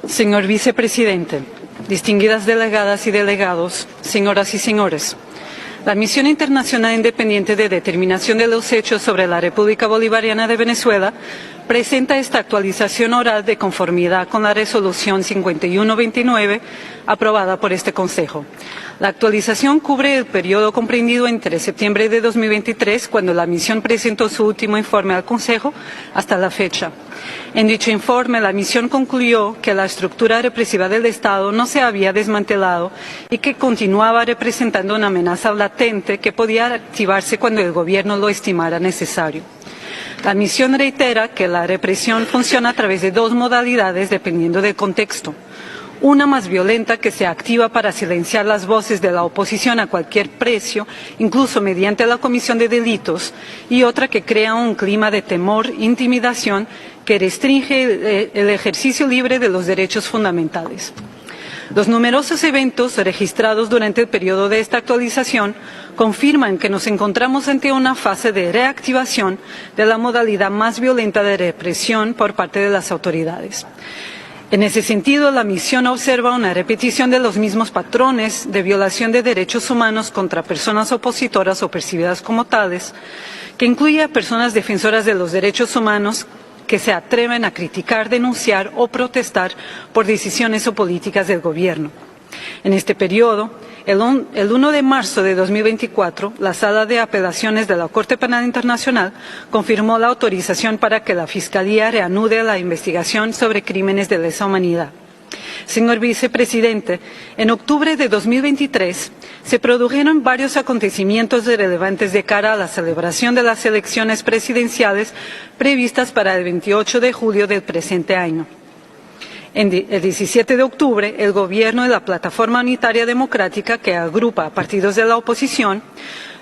Señor Vicepresidente, distinguidas delegadas y delegados, señoras y señores, la Misión Internacional Independiente de Determinación de los Hechos sobre la República Bolivariana de Venezuela presenta esta actualización oral de conformidad con la Resolución 5129 aprobada por este Consejo. La actualización cubre el periodo comprendido entre septiembre de 2023, cuando la misión presentó su último informe al Consejo, hasta la fecha. En dicho informe, la misión concluyó que la estructura represiva del Estado no se había desmantelado y que continuaba representando una amenaza latente que podía activarse cuando el gobierno lo estimara necesario. La misión reitera que la represión funciona a través de dos modalidades dependiendo del contexto. Una más violenta, que se activa para silenciar las voces de la oposición a cualquier precio, incluso mediante la comisión de delitos, y otra que crea un clima de temor, intimidación, que restringe el ejercicio libre de los derechos fundamentales. Los numerosos eventos registrados durante el periodo de esta actualización confirman que nos encontramos ante una fase de reactivación de la modalidad más violenta de represión por parte de las autoridades. En ese sentido, la misión observa una repetición de los mismos patrones de violación de derechos humanos contra personas opositoras o percibidas como tales, que incluye a personas defensoras de los derechos humanos que se atreven a criticar, denunciar o protestar por decisiones o políticas del gobierno. En este periodo, el 1 de marzo de 2024, la Sala de Apelaciones de la Corte Penal Internacional confirmó la autorización para que la Fiscalía reanude la investigación sobre crímenes de lesa humanidad. Señor Vicepresidente, en octubre de 2023 se produjeron varios acontecimientos relevantes de cara a la celebración de las elecciones presidenciales previstas para el 28 de julio del presente año. El 17 de octubre, el Gobierno y la Plataforma Unitaria Democrática, que agrupa a partidos de la oposición,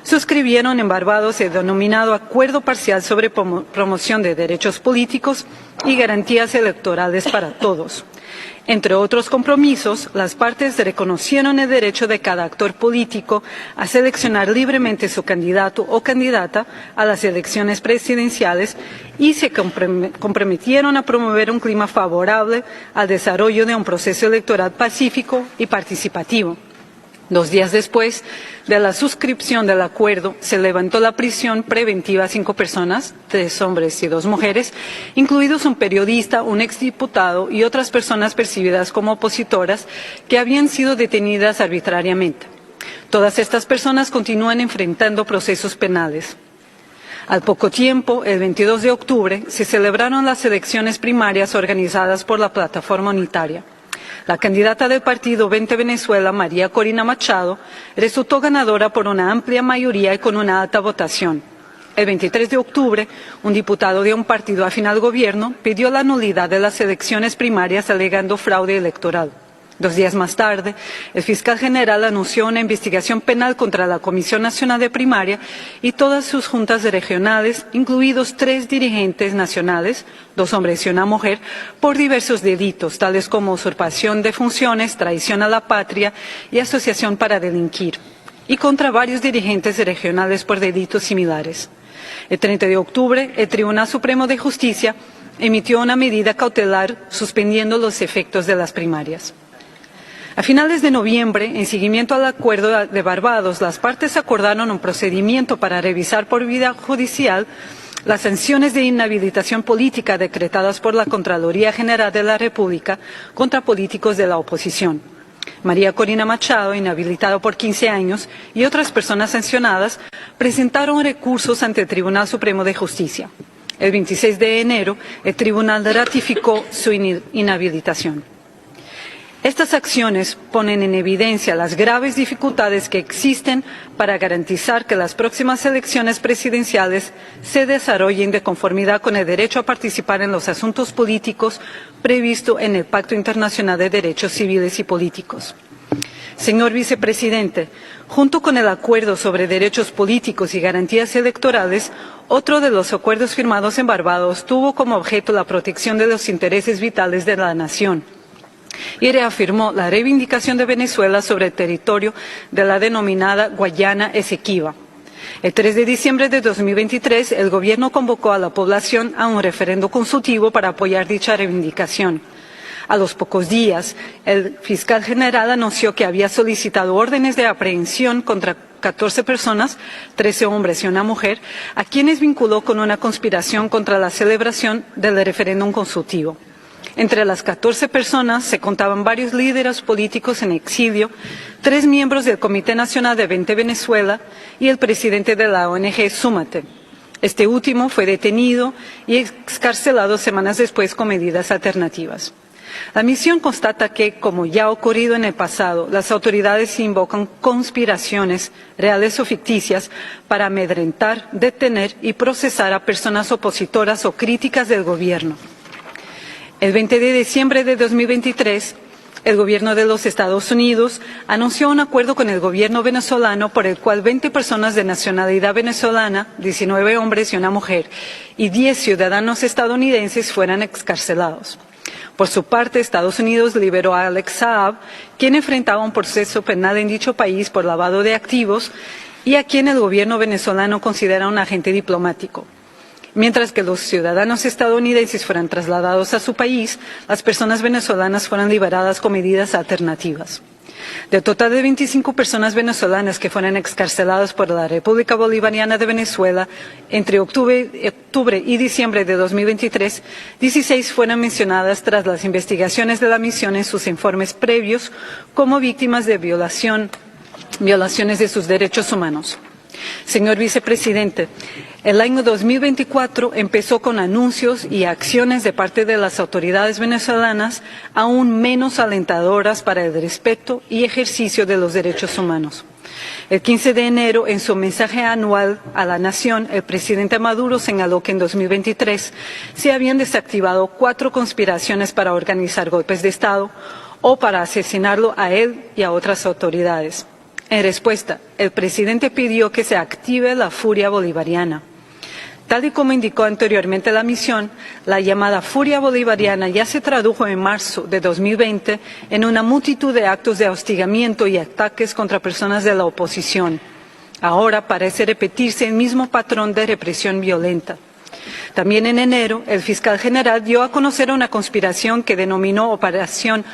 suscribieron en Barbados el denominado Acuerdo Parcial sobre Promoción de Derechos Políticos y Garantías Electorales para Todos. Entre otros compromisos, las partes reconocieron el derecho de cada actor político a seleccionar libremente su candidato o candidata a las elecciones presidenciales y se comprometieron a promover un clima favorable al desarrollo de un proceso electoral pacífico y participativo. 2 días después de la suscripción del acuerdo, se levantó la prisión preventiva a 5 personas, 3 hombres y 2 mujeres, incluidos un periodista, un exdiputado y otras personas percibidas como opositoras que habían sido detenidas arbitrariamente. Todas estas personas continúan enfrentando procesos penales. Al poco tiempo, el 22 de octubre, se celebraron las elecciones primarias organizadas por la Plataforma Unitaria. La candidata del partido 20 Venezuela, María Corina Machado, resultó ganadora por una amplia mayoría y con una alta votación. El 23 de octubre, un diputado de un partido afín al gobierno pidió la nulidad de las elecciones primarias alegando fraude electoral. 2 días más tarde, el fiscal general anunció una investigación penal contra la Comisión Nacional de Primaria y todas sus juntas regionales, incluidos 3 dirigentes nacionales, 2 hombres y una mujer, por diversos delitos, tales como usurpación de funciones, traición a la patria y asociación para delinquir, y contra varios dirigentes regionales por delitos similares. El 30 de octubre, el Tribunal Supremo de Justicia emitió una medida cautelar suspendiendo los efectos de las primarias. A finales de noviembre, en seguimiento al Acuerdo de Barbados, las partes acordaron un procedimiento para revisar por vía judicial las sanciones de inhabilitación política decretadas por la Contraloría General de la República contra políticos de la oposición. María Corina Machado, inhabilitada por 15 años, y otras personas sancionadas presentaron recursos ante el Tribunal Supremo de Justicia. El 26 de enero, el tribunal ratificó su inhabilitación. Estas acciones ponen en evidencia las graves dificultades que existen para garantizar que las próximas elecciones presidenciales se desarrollen de conformidad con el derecho a participar en los asuntos políticos previsto en el Pacto Internacional de Derechos Civiles y Políticos. Señor Vicepresidente, junto con el Acuerdo sobre Derechos Políticos y Garantías Electorales, otro de los acuerdos firmados en Barbados tuvo como objeto la protección de los intereses vitales de la nación y reafirmó la reivindicación de Venezuela sobre el territorio de la denominada Guayana Esequiba. El 3 de diciembre de 2023, el Gobierno convocó a la población a un referendo consultivo para apoyar dicha reivindicación. A los pocos días, el fiscal general anunció que había solicitado órdenes de aprehensión contra 14 personas, 13 hombres y una mujer, a quienes vinculó con una conspiración contra la celebración del referéndum consultivo. Entre las 14 personas se contaban varios líderes políticos en exilio, 3 miembros del Comité Nacional de Vente Venezuela y el presidente de la ONG Súmate. Este último fue detenido y excarcelado semanas después con medidas alternativas. La misión constata que, como ya ha ocurrido en el pasado, las autoridades invocan conspiraciones, reales o ficticias, para amedrentar, detener y procesar a personas opositoras o críticas del gobierno. El 20 de diciembre de 2023, el gobierno de los Estados Unidos anunció un acuerdo con el gobierno venezolano por el cual 20 personas de nacionalidad venezolana, 19 hombres y una mujer, y 10 ciudadanos estadounidenses fueran excarcelados. Por su parte, Estados Unidos liberó a Alex Saab, quien enfrentaba un proceso penal en dicho país por lavado de activos y a quien el gobierno venezolano considera un agente diplomático. Mientras que los ciudadanos estadounidenses fueran trasladados a su país, las personas venezolanas fueron liberadas con medidas alternativas. Del total de 25 personas venezolanas que fueron excarceladas por la República Bolivariana de Venezuela entre octubre y diciembre de 2023, 16 fueron mencionadas tras las investigaciones de la misión en sus informes previos como víctimas de violaciones de sus derechos humanos. Señor vicepresidente, el año 2024 empezó con anuncios y acciones de parte de las autoridades venezolanas aún menos alentadoras para el respeto y ejercicio de los derechos humanos. El 15 de enero, en su mensaje anual a la nación, el presidente Maduro señaló que en 2023 se habían desactivado 4 conspiraciones para organizar golpes de Estado o para asesinarlo a él y a otras autoridades. En respuesta, el presidente pidió que se active la furia bolivariana. Tal y como indicó anteriormente la misión, la llamada furia bolivariana ya se tradujo en marzo de 2020 en una multitud de actos de hostigamiento y ataques contra personas de la oposición. Ahora parece repetirse el mismo patrón de represión violenta. También en enero, el fiscal general dio a conocer una conspiración que denominó Operación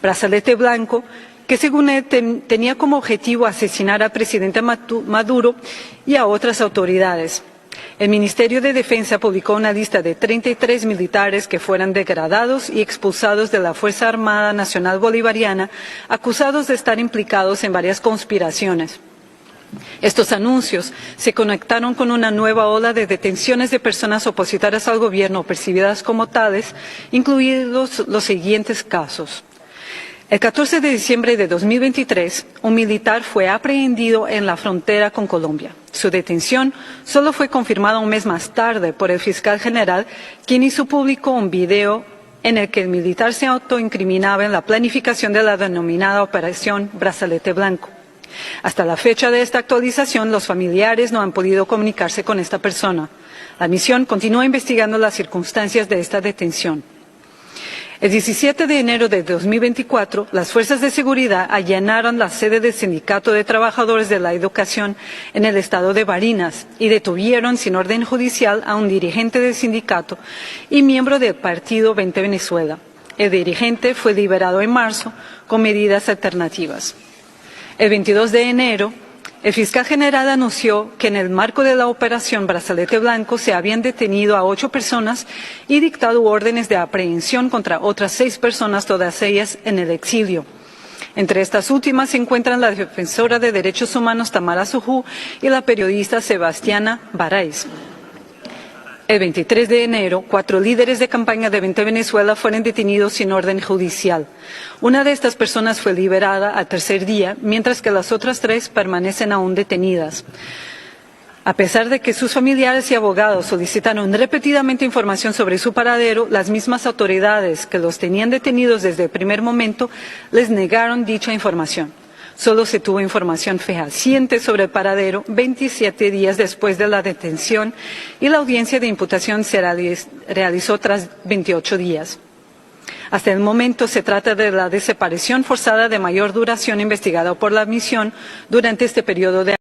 Brazalete Blanco, que según él tenía como objetivo asesinar al presidente Maduro y a otras autoridades. El Ministerio de Defensa publicó una lista de 33 militares que fueran degradados y expulsados de la Fuerza Armada Nacional Bolivariana, acusados de estar implicados en varias conspiraciones. Estos anuncios se conectaron con una nueva ola de detenciones de personas opositoras al gobierno percibidas como tales, incluidos los siguientes casos. El 14 de diciembre de 2023, un militar fue aprehendido en la frontera con Colombia. Su detención solo fue confirmada un mes más tarde por el fiscal general, quien hizo público un video en el que el militar se autoincriminaba en la planificación de la denominada Operación Brazalete Blanco. Hasta la fecha de esta actualización, los familiares no han podido comunicarse con esta persona. La misión continúa investigando las circunstancias de esta detención. El 17 de enero de 2024, las fuerzas de seguridad allanaron la sede del Sindicato de Trabajadores de la Educación en el estado de Barinas y detuvieron sin orden judicial a un dirigente del sindicato y miembro del partido Vente Venezuela. El dirigente fue liberado en marzo con medidas alternativas. El 22 de enero, el fiscal general anunció que en el marco de la operación Brazalete Blanco se habían detenido a 8 personas y dictado órdenes de aprehensión contra otras 6 personas, todas ellas en el exilio. Entre estas últimas se encuentran la defensora de derechos humanos Tamara Sujú y la periodista Sebastiana Barais. El 23 de enero, 4 líderes de campaña de Vente Venezuela fueron detenidos sin orden judicial. Una de estas personas fue liberada al tercer día, mientras que las otras 3 permanecen aún detenidas. A pesar de que sus familiares y abogados solicitaron repetidamente información sobre su paradero, las mismas autoridades que los tenían detenidos desde el primer momento les negaron dicha información. Solo se tuvo información fehaciente sobre el paradero 27 días después de la detención y la audiencia de imputación se realizó tras 28 días. Hasta el momento se trata de la desaparición forzada de mayor duración investigada por la misión durante este periodo de